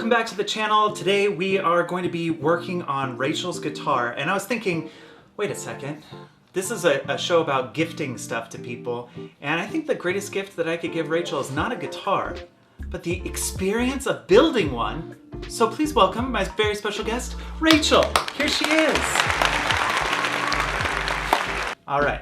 welcome back to the channel. Today we are going to be working on Rachel's guitar, and I was thinking, wait a second, this is a show about gifting stuff to people, and I think the greatest gift that I could give Rachel is not a guitar, but the experience of building one. So please welcome my very special guest, Rachel. Here she is. All right.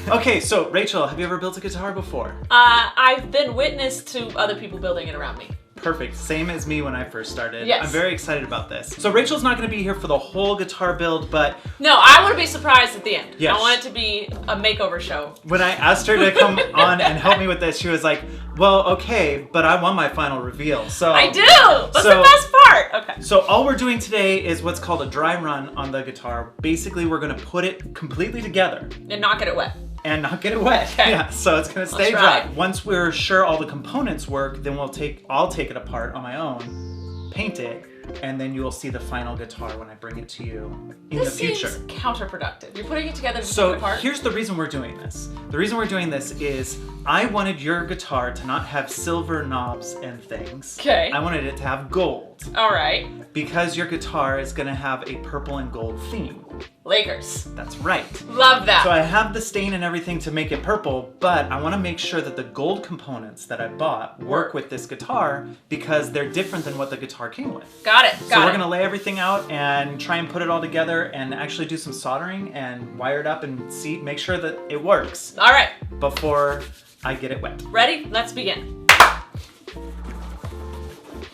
Okay, so Rachel, have you ever built a guitar before? I've been witness to other people building it around me. Perfect. Same as me when I first started. Yes. I'm very excited about this. So Rachel's not going to be here for the whole guitar build, but... No, I want to be surprised at the end. Yes. I want it to be a makeover show. When I asked her to come on and help me with this, she was like, well, okay, but I want my final reveal. So I do! That's the best part! Okay. So all we're doing today is what's called a dry run on the guitar. Basically, we're going to put it completely together. And not get it wet. And not get it wet. Okay. Yeah, so it's gonna stay dry. Once we're sure all the components work, then I'll take it apart on my own, paint it, and then you'll see the final guitar when I bring it to you in the future. This seems counterproductive. You're putting it together to take So it apart? here's the reason we're doing this. The reason we're doing this is I wanted your guitar to not have silver knobs and things. Okay. I wanted it to have gold. All right. Because your guitar is gonna have a purple and gold theme. Lakers. That's right. Love that. So I have the stain and everything to make it purple, but I want to make sure that the gold components that I bought work with this guitar because they're different than what the guitar came with. Got it. So we're going to lay everything out and try and put it all together and actually do some soldering and wire it up and make sure that it works. All right. Before I get it wet. Ready? Let's begin.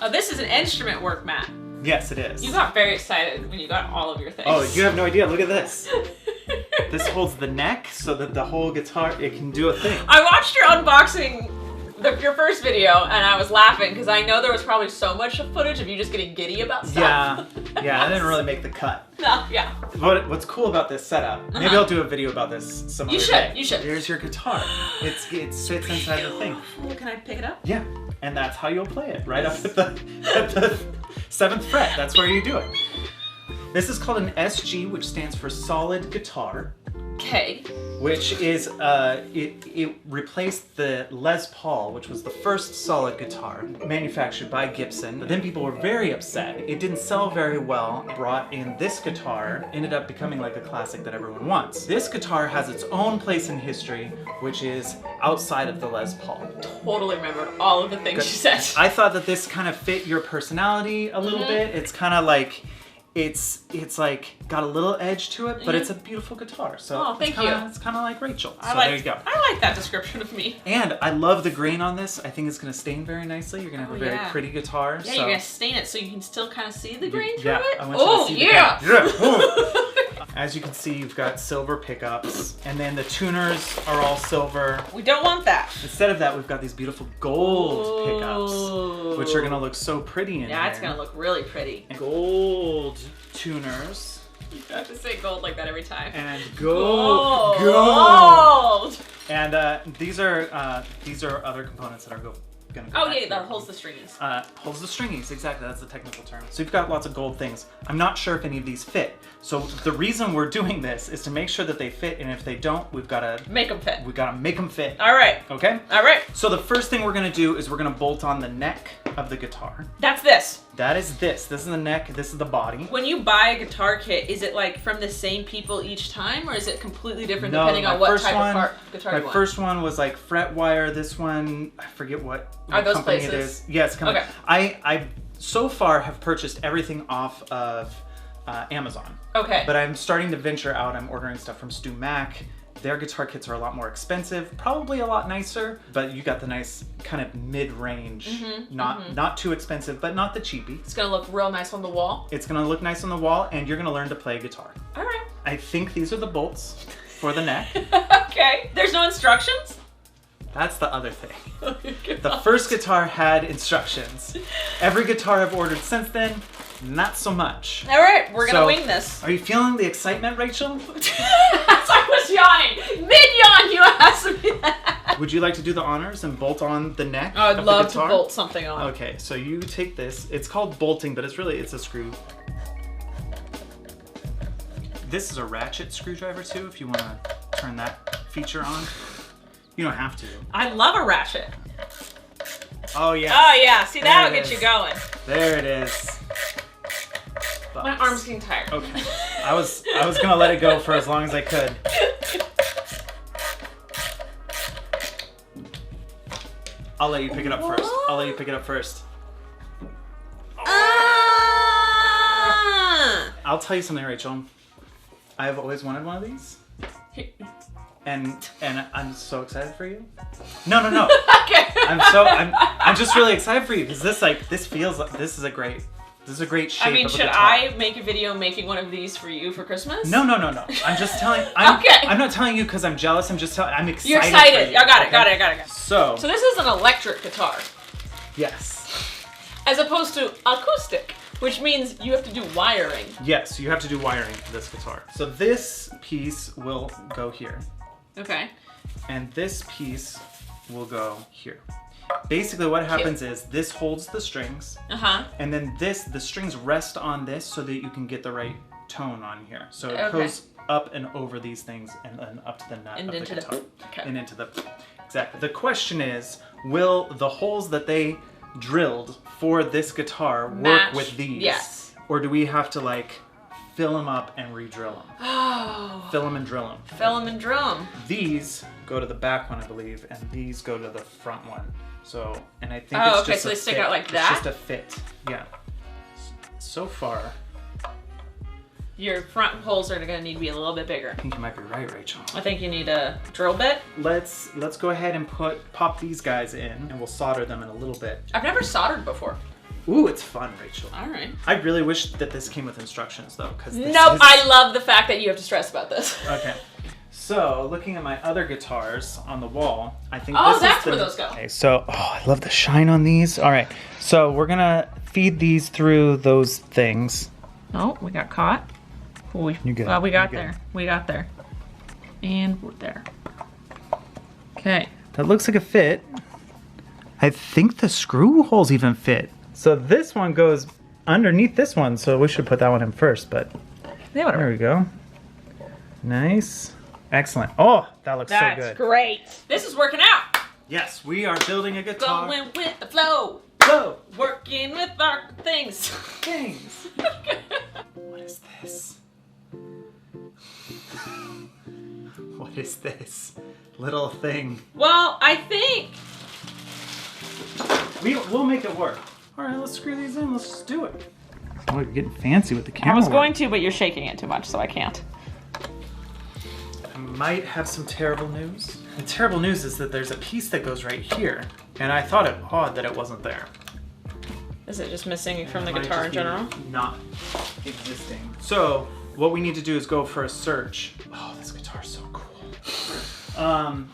Oh, this is an instrument work mat. Yes, it is. You got very excited when you got all of your things. Oh, you have no idea. Look at this. This holds the neck so that the whole guitar, it can do a thing. I watched your unboxing, your first video, and I was laughing because I know there was probably so much footage of you just getting giddy about stuff. Yeah, I didn't really make the cut. No, yeah. What's cool about this setup, maybe I'll do a video about this some other day. You should. Here's your guitar. It fits inside the thing. Oh, can I pick it up? Yeah, and that's how you'll play it, right up at the 7th fret. That's where you do it. This is called an SG, which stands for solid guitar. Okay. Which is, it replaced the Les Paul, which was the first solid guitar manufactured by Gibson. But then people were very upset. It didn't sell very well. Brought in this guitar, ended up becoming like a classic that everyone wants. This guitar has its own place in history, which is outside of the Les Paul. Totally remembered all of the things you said. I thought that this kind of fit your personality a little bit. It's kind of like, it's like got a little edge to it, but it's a beautiful guitar. So thank you. It's kind of like Rachel. So there you go. I like that description of me. And I love the grain on this. I think it's going to stain very nicely. You're going to have a very pretty guitar. Yeah, you're going to stain it so you can still kind of see the grain through it. I want you to see yeah. The As you can see, you've got silver pickups, and then the tuners are all silver. We don't want that. Instead of that, we've got these beautiful gold pickups, which are going to look so pretty in here. Yeah, it's going to look really pretty. And gold tuners. You have to say gold like that every time. And gold. And these are other components that are going to go back that holds the stringies. Holds the stringies, exactly. That's the technical term. So you've got lots of gold things. I'm not sure if any of these fit. So the reason we're doing this is to make sure that they fit, and if they don't, we've got to make them fit. We've got to make them fit. All right. Okay? All right. So the first thing we're going to do is we're going to bolt on the neck of the guitar. That's this. That is this. This is the neck. This is the body. When you buy a guitar kit, is it like from the same people each time, or is it completely different depending on what type of guitar you want? My first one was like fret wire. This one, I forget what those company places? It is. Yeah, it's coming. Okay. I so far have purchased everything off of Amazon. Okay. But I'm starting to venture out. I'm ordering stuff from Stu Mac. Their guitar kits are a lot more expensive, probably a lot nicer, but you got the nice kind of mid-range, not too expensive, but not the cheapie. It's gonna look real nice on the wall. It's gonna look nice on the wall, and you're gonna learn to play guitar. All right. I think these are the bolts for the neck. Okay. There's no instructions? That's the other thing. Oh, the first guitar had instructions. Every guitar I've ordered since then, not so much. All right, we're gonna wing this. Are you feeling the excitement, Rachel? I was yawning. Mid-yawn, you asked me that. Would you like to do the honors and bolt on the neck? I'd love to bolt something on. Okay, so you take this. It's called bolting, but it's a screw. This is a ratchet screwdriver too, if you want to turn that feature on. You don't have to. I love a ratchet. Oh yeah. Oh yeah, see that'll There it get you is. going. There it is. My arm's getting tired. Okay. I was gonna let it go for as long as I could. I'll let you pick it up first. I'll let you pick it up first. I'll tell you something, Rachel. I've always wanted one of these. And I'm so excited for you. No. Okay. I'm just really excited for you because this feels like this is a great shape. I mean, of a should guitar. I make a video making one of these for you for Christmas? No. I'm just telling. I'm not telling you because I'm jealous. I'm just telling. I'm excited. You're excited. For you, I got it. okay? Got it. So So this is an electric guitar, yes, as opposed to acoustic, which means you have to do wiring. yes, you have to do wiring for this guitar. So this piece will go here, Okay. and this piece will go here. Basically, what happens is this holds the strings, and then the strings rest on this so that you can get the right tone on here. So it goes up and over these things and then up to the nut And of the into guitar. and into the exactly. The question is, will the holes that they drilled for this guitar work Match. with these? Yes. Or do we have to like fill them up and re-drill them? Oh. Fill them and drill them. Fill 'em and drum. These go to the back one, I believe, and these go to the front one. So, and I think Oh, it's okay, just so a they stick fit. out like that? It's just a fit. Yeah. So far, Your front holes are gonna need to be a little bit bigger. I think you might be right, Rachel. I think you need a drill bit. Let's go ahead and pop these guys in, and we'll solder them in a little bit. I've never soldered before. Ooh, it's fun, Rachel. All right. I really wish that this came with instructions, though, because Nope, I love the fact that you have to stress about this. Okay. So, looking at my other guitars on the wall, I think Oh, this that's is the... where those go. Okay, so, I love the shine on these. All right, so we're gonna feed these through those things. Oh, we got caught. You good. Well, we got You good. there. We got there. And we're there. Okay. That looks like a fit. I think the screw holes even fit. So this one goes underneath this one, so we should put that one in first, but Yeah, there we go. Nice. Excellent. Oh, that looks so That's good. great. This is working out. Yes, we are building a guitar. Going with the flow. Go! Working with our things. Things. What is this? What is this little thing? Well, I think We'll make it work. All right, let's screw these in. Let's just do it. Oh, you're getting fancy with the camera. I was work. going to, but you're shaking it too much, so I can't. I might have some terrible news. The terrible news is that there's a piece that goes right here, and I thought it odd that it wasn't there. Is it just missing from the It might guitar in just be general? Not existing. So what we need to do is go for a search. Oh, this guitar's so cool.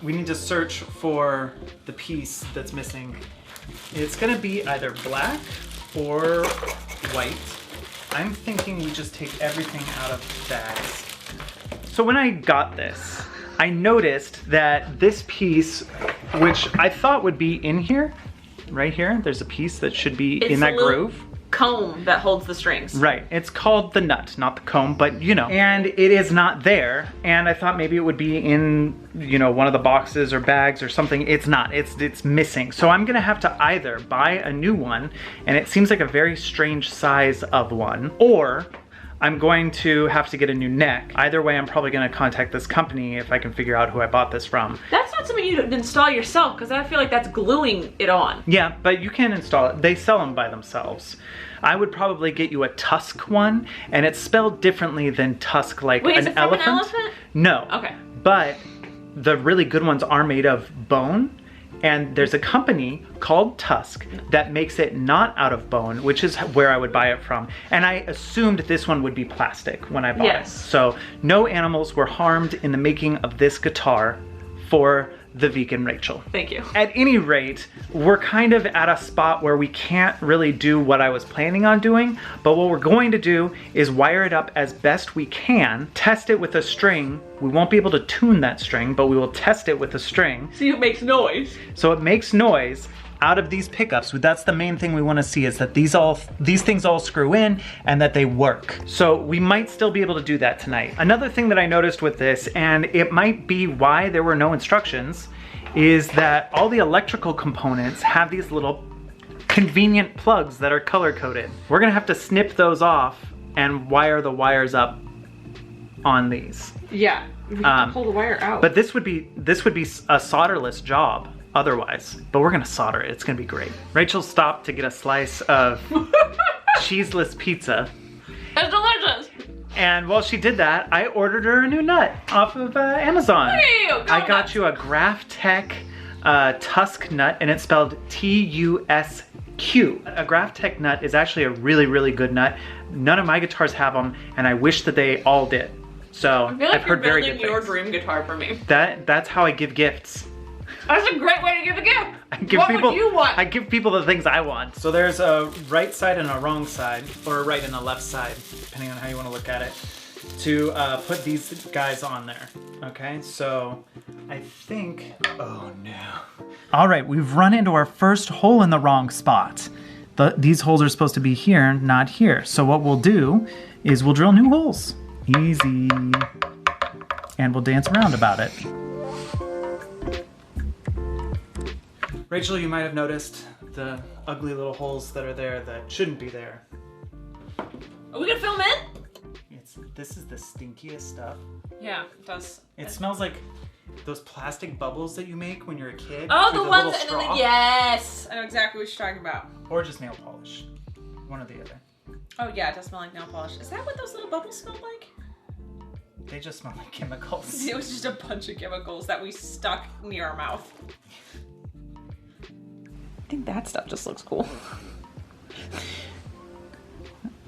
We need to search for the piece that's missing. It's gonna be either black or white. I'm thinking we just take everything out of bags. So when I got this, I noticed that this piece, which I thought would be in here, right here, there's a piece that should be in that groove. Comb that holds the strings. Right, it's called the nut, not the comb, but you know. And it is not there, and I thought maybe it would be in, you know, one of the boxes or bags or something. It's not, it's missing. So I'm gonna have to either buy a new one, and it seems like a very strange size of one, or I'm going to have to get a new neck. Either way, I'm probably gonna contact this company if I can figure out who I bought this from. That's not something you'd install yourself, because I feel like that's gluing it on. Yeah, but you can install it. They sell them by themselves. I would probably get you a tusk one, and it's spelled differently than tusk, like Wait, is an it from elephant. an elephant? No. Okay. But the really good ones are made of bone, and there's a company called Tusk that makes it not out of bone, which is where I would buy it from. And I assumed this one would be plastic when I bought it. So no animals were harmed in the making of this guitar for the vegan Rachel. Thank you. At any rate, we're kind of at a spot where we can't really do what I was planning on doing, but what we're going to do is wire it up as best we can, test it with a string. We won't be able to tune that string, but we will test it with a string. See, it makes noise. So it makes noise out of these pickups. That's the main thing we want to see, is that these things all screw in and that they work. So we might still be able to do that tonight. Another thing that I noticed with this, and it might be why there were no instructions, is that all the electrical components have these little convenient plugs that are color coded. We're gonna have to snip those off and wire the wires up on these. Yeah, we have to pull the wire out. But this would be a solderless job otherwise. But we're gonna solder it. It's gonna be great. Rachel stopped to get a slice of cheeseless pizza. It's delicious. And while she did that, I ordered her a new nut off of Amazon. Hey, I got you a Graph Tech Tusk nut, and it's spelled T-U-S-Q. A Graph Tech nut is actually a really, really good nut. None of my guitars have them, and I wish that they all did. So I feel like I've heard very good you're building things. your dream guitar for me. That's how I give gifts. That's a great way to give a gift. What would you want? I give people the things I want. So there's a right side and a wrong side, or a right and a left side, depending on how you want to look at it, to put these guys on there. Okay, so I think, oh no. All right, we've run into our first hole in the wrong spot. These holes are supposed to be here, not here. So what we'll do is we'll drill new holes. Easy. And we'll dance around about it. Rachel, you might have noticed the ugly little holes that are there that shouldn't be there. Are we gonna film it? This is the stinkiest stuff. Yeah, it does. It smells like those plastic bubbles that you make when you're a kid. Oh, through the ones little and straw. then yes! I know exactly what you're talking about. Or just nail polish. One or the other. Oh yeah, it does smell like nail polish. Is that what those little bubbles smell like? They just smell like chemicals. It was just a bunch of chemicals that we stuck near our mouth. I think that stuff just looks cool.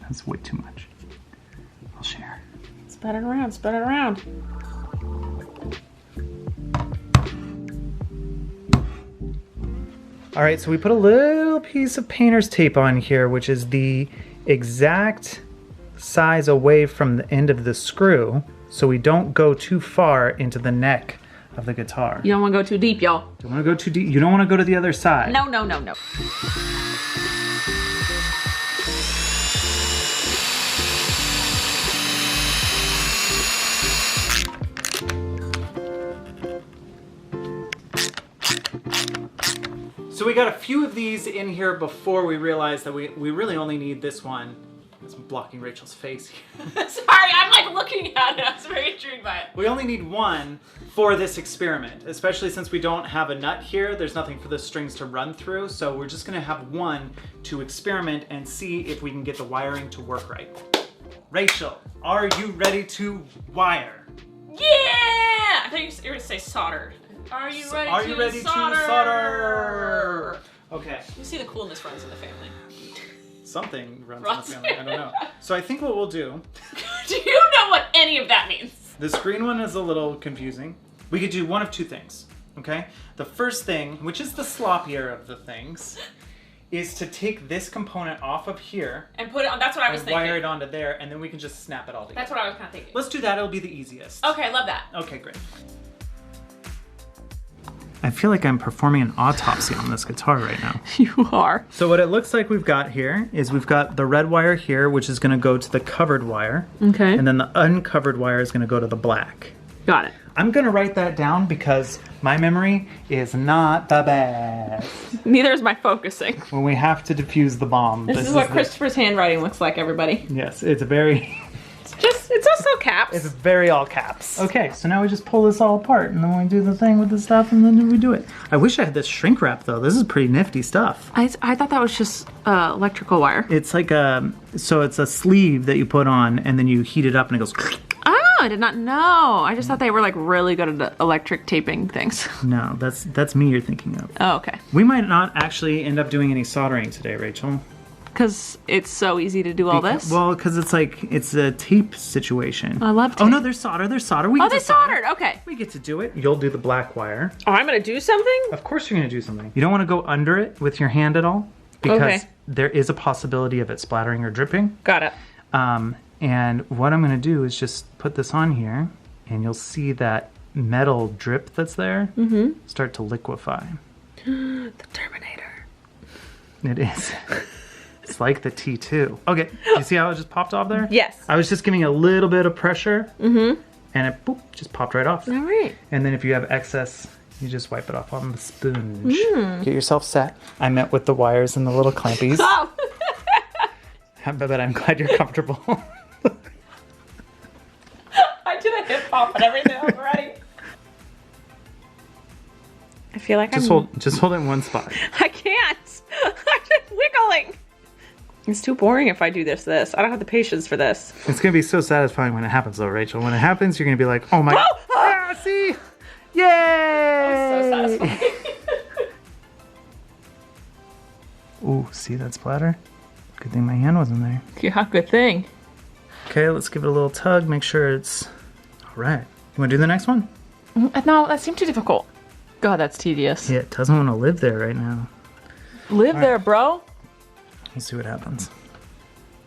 That's way too much. I'll share. Spread it around, spread it around. All right, so we put a little piece of painter's tape on here, which is the exact size away from the end of the screw, so we don't go too far into the neck of the guitar. You don't want to go too deep, y'all. Don't want to go too deep. You don't want to go to the other side. No, no, no, no. So we got a few of these in here before we realized that we really only need this one. It's blocking Rachel's face here. Sorry, I'm like looking at it. I was very intrigued by it. We only need one for this experiment, especially since we don't have a nut here. There's nothing for the strings to run through, so we're just gonna have one to experiment and see if we can get the wiring to work right. Rachel, are you ready to wire? Yeah! I thought you were gonna say soldered. Are you ready to solder? Okay. You see the coolness runs in the family. Something runs in the family, I don't know. So I think what we'll do... Do you know what any of that means? The screen one is a little confusing. We could do one of two things, okay? The first thing, which is the sloppier of the things, is to take this component off of here and put it on, that's what I was thinking. Wire it onto there, and then we can just snap it all together. That's what I was kind of thinking. Let's do that, it'll be the easiest. Okay, love that. Okay, great. I feel like I'm performing an autopsy on this guitar right now. You are. So what it looks like we've got here is we've got the red wire here, which is gonna go to the covered wire. Okay. And then the uncovered wire is gonna go to the black. Got it. I'm gonna write that down because my memory is not the best. Neither is my focusing. When we have to defuse the bomb. This is what Christopher's handwriting looks like, everybody. Yes, it's very... It's also caps. It's very all caps. Okay, so now we just pull this all apart and then we do the thing with the stuff and then we do it. I wish I had this shrink wrap though. This is pretty nifty stuff. I thought that was just electrical wire. It's like so it's a sleeve that you put on and then you heat it up and it goes... Oh, I did not know. I just thought they were like really good at electric taping things. No, that's me you're thinking of. Oh, okay. We might not actually end up doing any soldering today, Rachel. Because it's so easy to do all this? Well, because it's a tape situation. I love tape. Oh no, there's solder, there's solder. Oh, they soldered, okay. We get to do it. You'll do the black wire. Oh, I'm gonna do something? Of course you're gonna do something. You don't want to go under it with your hand at all because there is a possibility of it splattering or dripping. Got it. And what I'm gonna do is just put this on here and you'll see that metal drip that's there start to liquefy. The Terminator. It is. It's like the T2. Okay, you see how it just popped off there? Yes. I was just giving a little bit of pressure, and it boop, just popped right off. All right. And then if you have excess You just wipe it off on the sponge. Get yourself set. I meant with the wires and the little clampies. Oh! But I'm glad you're comfortable. I did a hip hop and everything already. I feel like just hold it in one spot. I can't. I'm just wiggling. It's too boring if I do this. I don't have the patience for this. It's gonna be so satisfying when it happens, though, Rachel. When it happens, you're gonna be like, "Oh my!" Ah, see, yay! That was so satisfying. Ooh, see that splatter? Good thing my hand wasn't there. Yeah, good thing. Okay, let's give it a little tug. Make sure it's all right. You want to do the next one? No, that seemed too difficult. God, that's tedious. Yeah, it doesn't want to live there right now. Live there, bro. Let's see what happens.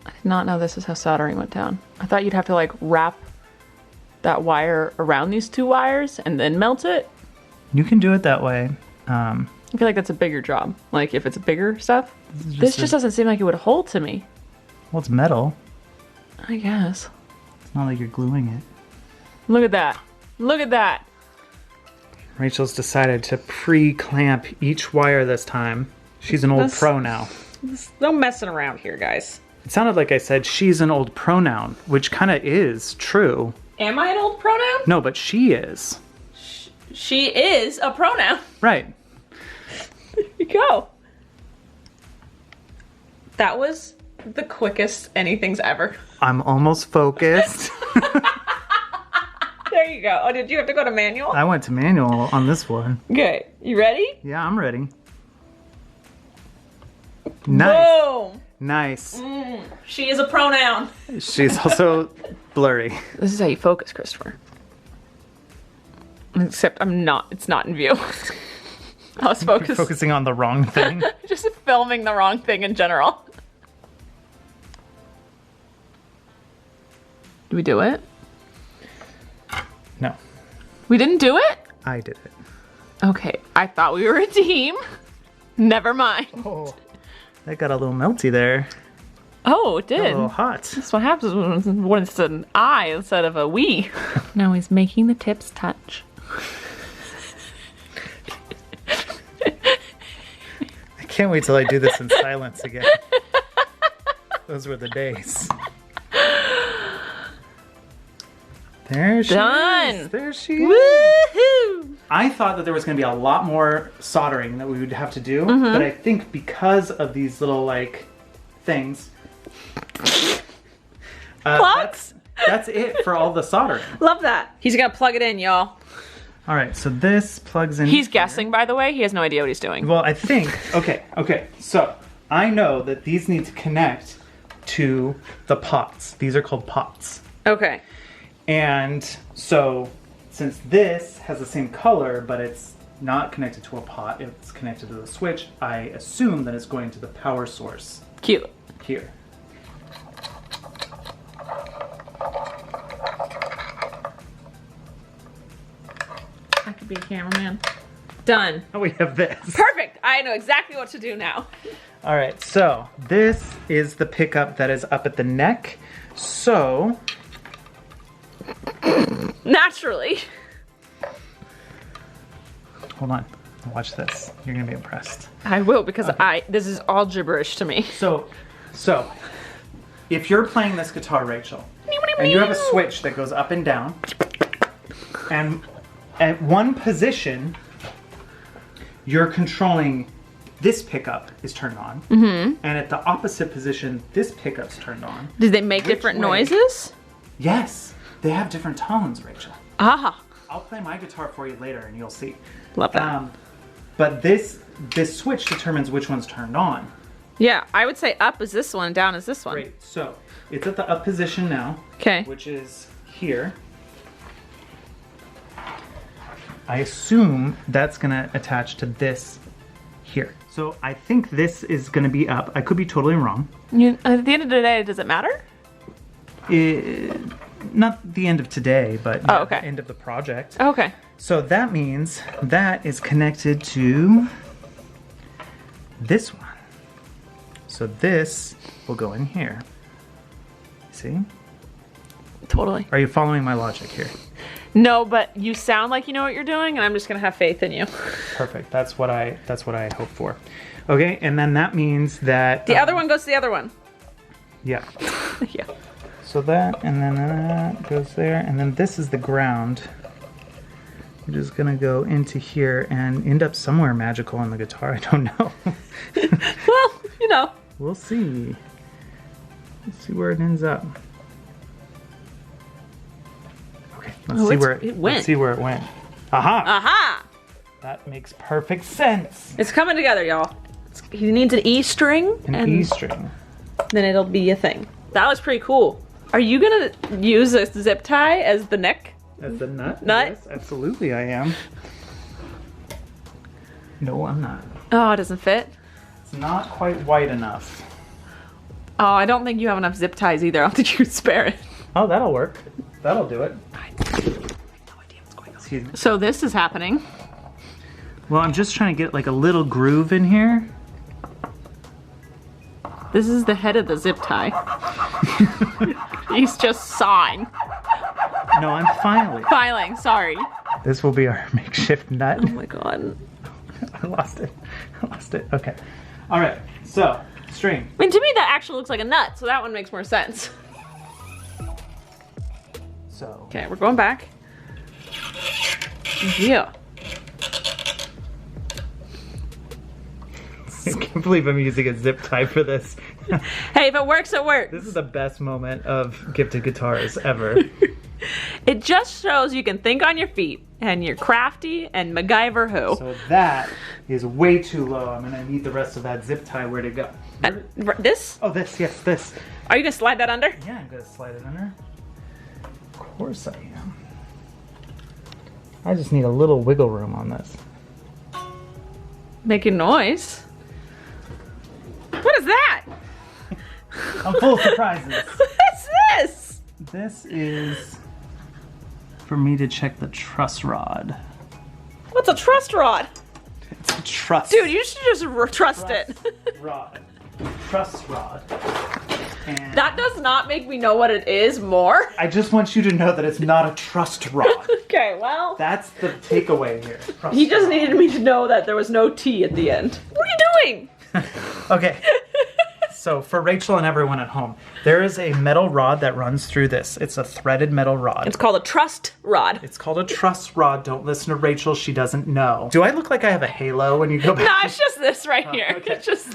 I did not know this is how soldering went down. I thought you'd have to like wrap that wire around these two wires and then melt it. You can do it that way. I feel like that's a bigger job. Like if it's bigger stuff. This just doesn't seem like it would hold to me. Well, it's metal. I guess. It's not like you're gluing it. Look at that. Look at that. Rachel's decided to pre-clamp each wire this time. She's an old pro now. There's no messing around here, guys. It sounded like I said she's an old pronoun, which kind of is true. Am I an old pronoun? No, but she is. She is a pronoun. Right. There you go. That was the quickest anything's ever. I'm almost focused. There you go. Oh, did you have to go to manual? I went to manual on this one. Okay. You ready? Yeah, I'm ready. Nice. Boom. Nice. She is a pronoun. She's also blurry. This is how you focus, Christopher. Except I'm not. It's not in view. I was Focusing on the wrong thing. Just filming the wrong thing in general. Did we do it? No, We didn't do it? I did it. Okay, I thought we were a team. Never mind. Oh, that got a little melty there. Oh, it A did. little hot. That's what happens when it's an I instead of a we. Now he's making the tips touch. I can't wait till I do this in silence again. Those were the days. There she Done. is. There she is. Woohoo! I thought that there was going to be a lot more soldering that we would have to do, but I think because of these little like things, Plugs? that's it for all the soldering. Love that. He's gonna plug it in, y'all. All right, so this plugs in. He's here. guessing, by the way. He has no idea what he's doing. Well, I think, okay. So I know that these need to connect to the pots. These are called pots. Okay. And so since this has the same color, but it's not connected to a pot, it's connected to the switch, I assume that it's going to the power source Cute. here. I could be a cameraman. Done. Oh, we have this. Perfect. I know exactly what to do now. All right, so this is the pickup that is up at the neck. So Naturally. hold on, watch this. You're gonna be impressed. I will because this is all gibberish to me. So if you're playing this guitar, Rachel, and you have a switch that goes up and down, and at one position, you're controlling this pickup is turned on, and at the opposite position, this pickup's turned on. Did they make Which different way? noises? Yes, they have different tones, Rachel. Ah, I'll play my guitar for you later, and you'll see. love that. But this switch determines which one's turned on. Yeah, I would say up is this one, down is this one. Great. So it's at the up position now, Okay. which is here. I assume that's gonna attach to this here. So I think this is gonna be up. I could be totally wrong. At the end of the day, does it matter? Not the end of today, but Oh, okay. the end of the project. Okay. So that means that is connected to this one. So this will go in here. See? Totally. Are you following my logic here? No, but you sound like you know what you're doing, and I'm just gonna have faith in you. Perfect. That's what I hope for. Okay, and then that means that The other one goes to the other one. Yeah. Yeah. So that, and then that goes there, and then this is the ground. We're just gonna go into here and end up somewhere magical on the guitar. I don't know. Well, you know. We'll see. Let's see where it ends up. Okay, let's see where it went. Let's see where it went. Aha! Aha! That makes perfect sense. It's coming together, y'all. He needs an E string. An E string. Then it'll be a thing. That was pretty cool. Are you gonna use a zip tie as the neck? As the nut? Nut? Yes, absolutely I am. No, I'm not. Oh, it doesn't fit? It's not quite white enough. Oh, I don't think you have enough zip ties either. I don't think you could spare it. Oh, that'll work. That'll do it. I have no idea what's going on. Excuse me. So this is happening. Well, I'm just trying to get like a little groove in here. This is the head of the zip tie. He's just sawing. No, I'm filing. Filing, sorry. This will be our makeshift nut. Oh my god. I lost it. I lost it. Okay. All right. So, string. I mean, to me that actually looks like a nut, so that one makes more sense. So. Okay, we're going back. Yeah. I can't believe I'm using a zip tie for this. Hey, if it works, it works. This is the best moment of gifted guitars ever. It just shows you can think on your feet, and you're crafty and MacGyver who. So that is way too low. I'm gonna need the rest of that zip tie. Where to go? This? Oh, this, yes, this. Are you gonna slide that under? Yeah, I'm gonna slide it under. Of course I am. I just need a little wiggle room on this. Making noise. What is that? I'm full of surprises. What's this? This is for me to check the truss rod. What's a trust rod? It's a truss. Dude, you should just trust it. Rod. Truss rod. And That does not make me know what it is more. I just want you to know that it's not a trust rod. Okay, well. That's the takeaway here. Truss He just rod. needed me to know that there was no T at the end. What are you doing? Okay. So for Rachel and everyone at home, there is a metal rod that runs through this. It's a threaded metal rod. It's called a trust rod. It's called a truss rod. Don't listen to Rachel. She doesn't know. Do I look like I have a halo when you go back? No, it's just this right here. okay. It's just,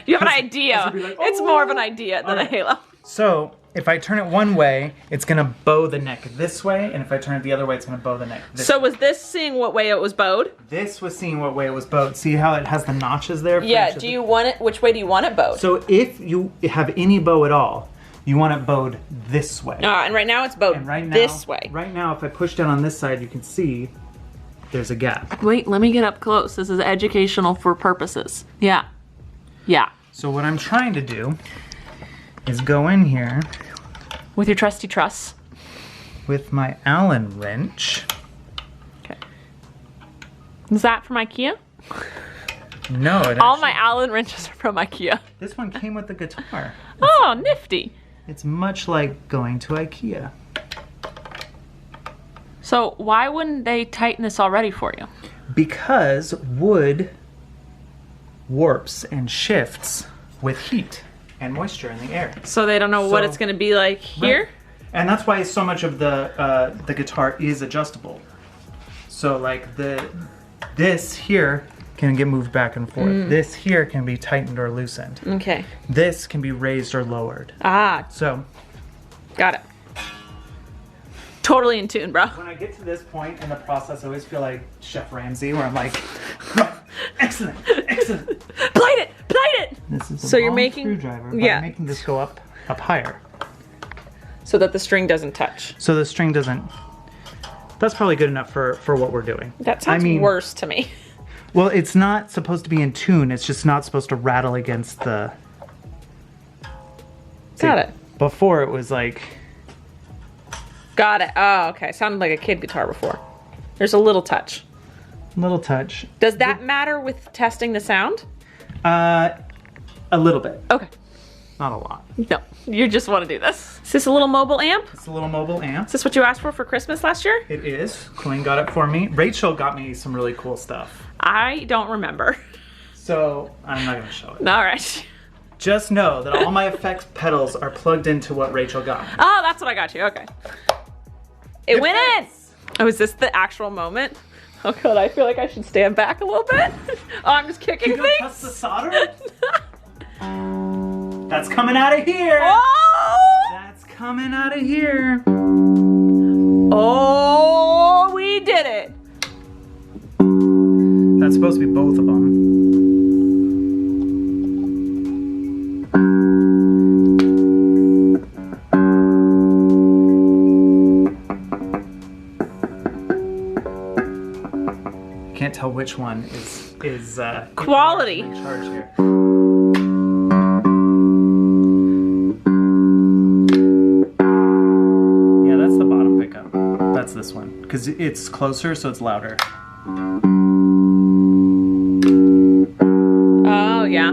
you have an idea. You'd be like, It's more of an idea than a halo. So if I turn it one way, it's gonna bow the neck this way, and if I turn it the other way, it's gonna bow the neck this So way. was this seeing what way it was bowed? This was seeing what way it was bowed. See how it has the notches there? for Yeah, each of do the- you want it, which way do you want it bowed? So if you have any bow at all, you want it bowed this way. And right now it's bowed And right now, this way. Right now, if I push down on this side, you can see there's a gap. Wait, let me get up close. This is educational for purposes. Yeah. Yeah. So what I'm trying to do is go in here With your trusty truss. with my Allen wrench. Okay. Is that from IKEA? No, it All actually- my Allen wrenches are from IKEA. This one came with the guitar. Oh, nifty. It's much like going to IKEA. So why wouldn't they tighten this already for you? Because wood warps and shifts with heat and moisture in the air. So they don't know what So- it's going to be like here? Right. And that's why so much of the guitar is adjustable. So like this here can get moved back and forth. This here can be tightened or loosened. Okay. This can be raised or lowered. Ah, So got it. Totally in tune, bro. when I get to this point in the process, I always feel like Chef Ramsay, where I'm like, excellent, excellent. Plate it! Plate it! This is a So you're long making- screwdriver, but yeah. I'm making this go up higher. So that the string doesn't touch. So the string doesn't. That's probably good enough for what we're doing. That sounds worse to me. Well, it's not supposed to be in tune. It's just not supposed to rattle against the. Got it. Before it was like. Got it. Oh, okay. Sounded like a kid guitar before. There's a little touch. Little touch. Does that matter with testing the sound? A little bit. Okay. Not a lot. No, you just want to do this. Is this a little mobile amp? It's a little mobile amp. Is this what you asked for Christmas last year? It is. Queen got it for me. Rachel got me some really cool stuff. I don't remember. So I'm not gonna show it. All right. Just know that all my effects pedals are plugged into what Rachel got me. Oh, that's what I got you. Okay. It went in. Oh, is this the actual moment? Oh god, I feel like I should stand back a little bit. Oh, I'm just kicking You things. don't touch the solder? That's coming out of here. Oh! That's coming out of here. Oh, we did it. That's supposed to be both of them. Can't tell which one is Quality. in charge here. Yeah, that's the bottom pickup. That's this one because it's closer, so it's louder. Oh, yeah.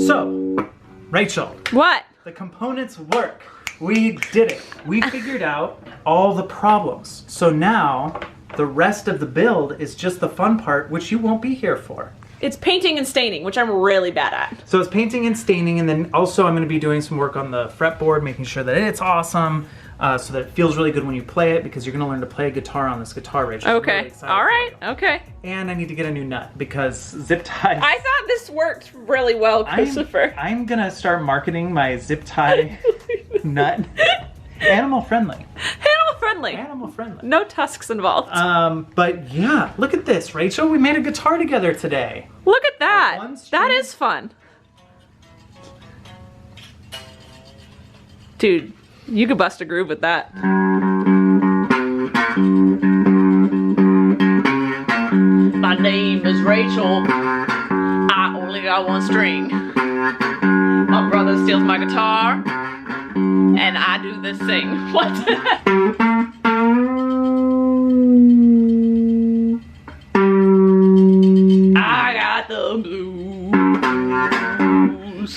So, Rachel, What? the components work. We did it. We figured out all the problems. So now the rest of the build is just the fun part, which you won't be here for. It's painting and staining, which I'm really bad at. So it's painting and staining, and then also I'm going to be doing some work on the fretboard, making sure that it's awesome, so that it feels really good when you play it, because you're going to learn to play guitar on this guitar, Rachel. I'm really Okay. excited All for right. you. Okay. And I need to get a new nut, because zip ties... I thought this worked really well, Christopher. I'm going to start marketing my zip tie nut. Animal friendly. Animal friendly. Animal friendly. No tusks involved. But yeah, look at this, Rachel. We made a guitar together today. Look at that. one string. That is fun. Dude, you could bust a groove with that. My name is Rachel. I only got one string. My brother steals my guitar. And I do this thing. What? I got the blues.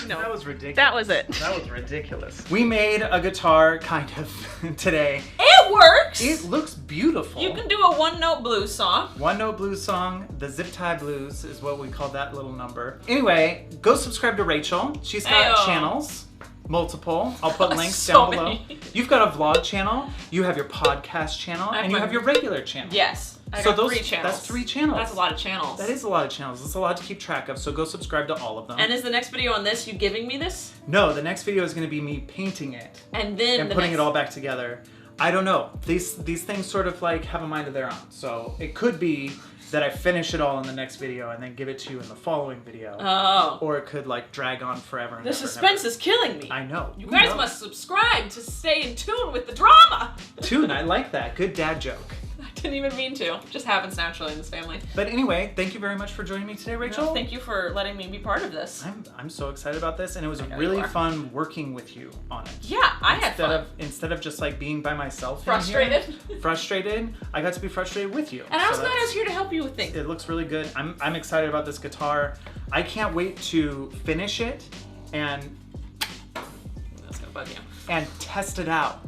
No, That was ridiculous. that was it. That was ridiculous. We made a guitar, kind of, today. It works. It looks beautiful. You can do a one-note blues song. One note blues song, the zip tie blues is what we call that little number. Anyway, go subscribe to Rachel. She's got Ayo. channels. Multiple. I'll put links So down below. many. You've got a vlog channel, you have your podcast channel, I have and you my- have your regular channel. Yes. I So got those- 3 channels. that's 3 channels. That's a lot of channels. That is a lot of channels. That's a lot to keep track of, so go subscribe to all of them. And is the next video on this you giving me this? No, the next video is going to be me painting it And then and the putting next... it all back together. I don't know. These things sort of like have a mind of their own. So it could be that I finish it all in the next video and then give it to you in the following video. Oh. Or it could like drag on forever and The ever and suspense ever. is killing me. I know. You Who guys knows? must subscribe to stay in tune with the drama. Tune, I like that. Good dad joke. I didn't even mean to. It just happens naturally in this family. But anyway, thank you very much for joining me today, Rachel. No, thank you for letting me be part of this. I'm so excited about this, and it was know really you are. fun working with you on it. Yeah, I had fun. Instead of just like being by myself. in Frustrated. here, frustrated. I got to be frustrated with you. And I was So glad I that's- was here to help you with things. It looks really good. I'm excited about this guitar. I can't wait to finish it and That's gonna bug you. test it out.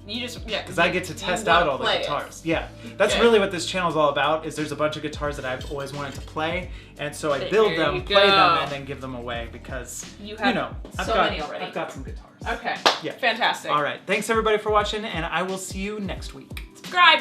You just, yeah. Because I get to test out all the guitars. Yeah, that's Okay. really what this channel is all about. Is there's a bunch of guitars that I've always wanted to play, and so I There build you them, play go. them, and then give them away because You have I've so got many already. I've got some guitars. Okay. Yeah. Fantastic. All right, thanks everybody for watching, and I will see you next week. Subscribe.